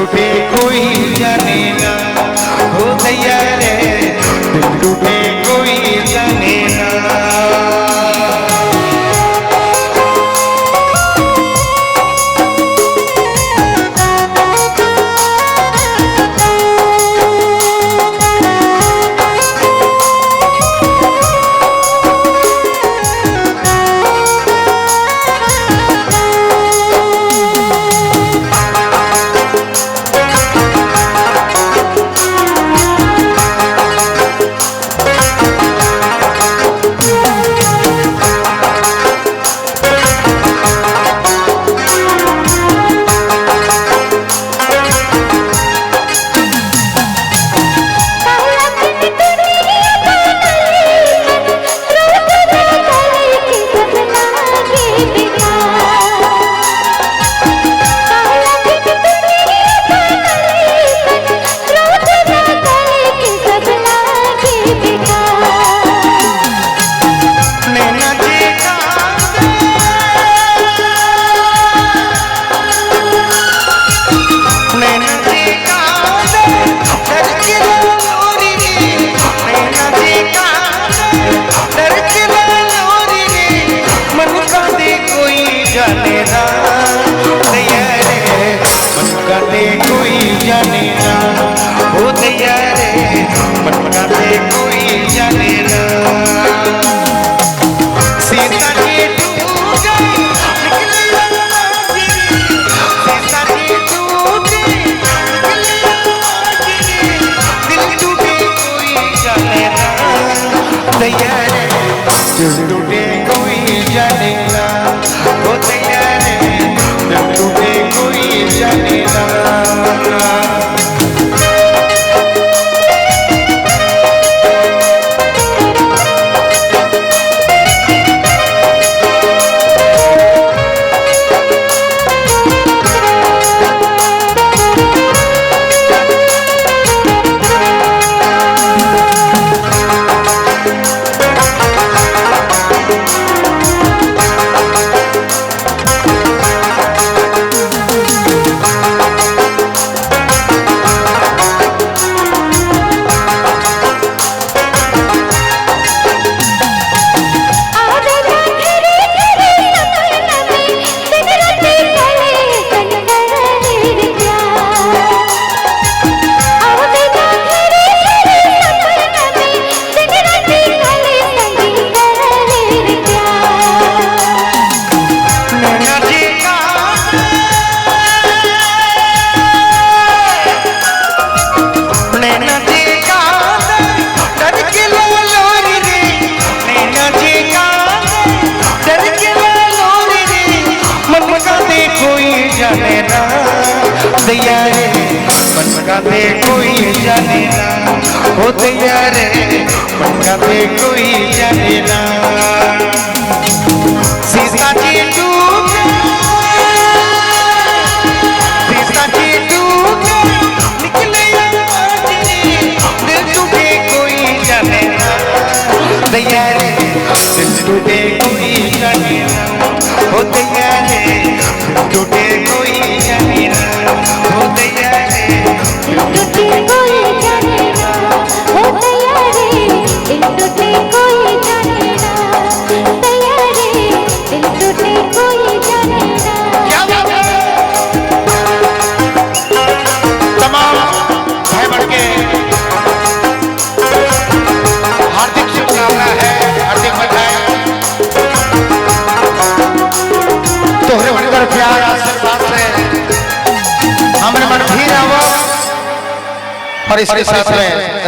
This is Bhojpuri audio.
टूटे कोई जाने ना, हो दैया रे दिल टूटे कोई जाने ना। कोई जाने ना, हो दैया रे मन का दे कोई जाने ना। सीता जी टूट गई निकली आवाज़ी, सीता जी टूट गई निकली आवाज़ी, दिल टूटे कोई जाने ना, दैया रे दिल टूटे कोई जाने ना, हो दैया रे दिल टूटे कोई जाने ना। दैया रे मन का दे कोई जाने ना, हो दैया रे मन का दे कोई जाने ना। सीता जी टूट सीता जी टूट निकले आवाज़ी, दिल टूटे कोई जाने ना, दैया रे दिल टूटे कोई जाने ना, हो दैया रे दिल टूटे कोई जाने ना, हो दैया रे दिल टूटे कोई जाने ना, हो दैया रे दिल टूटे कोई जाने ना, दैया रे दिल टूटे कोई जाने ना। क्या बात है। तमाम भाई बहन के हार्दिक शुभकामना है, हार्दिक बधाई। तोहरे उनकर प्यार आशीर्वाद से हमारे मन भी रहो और इसके साथ में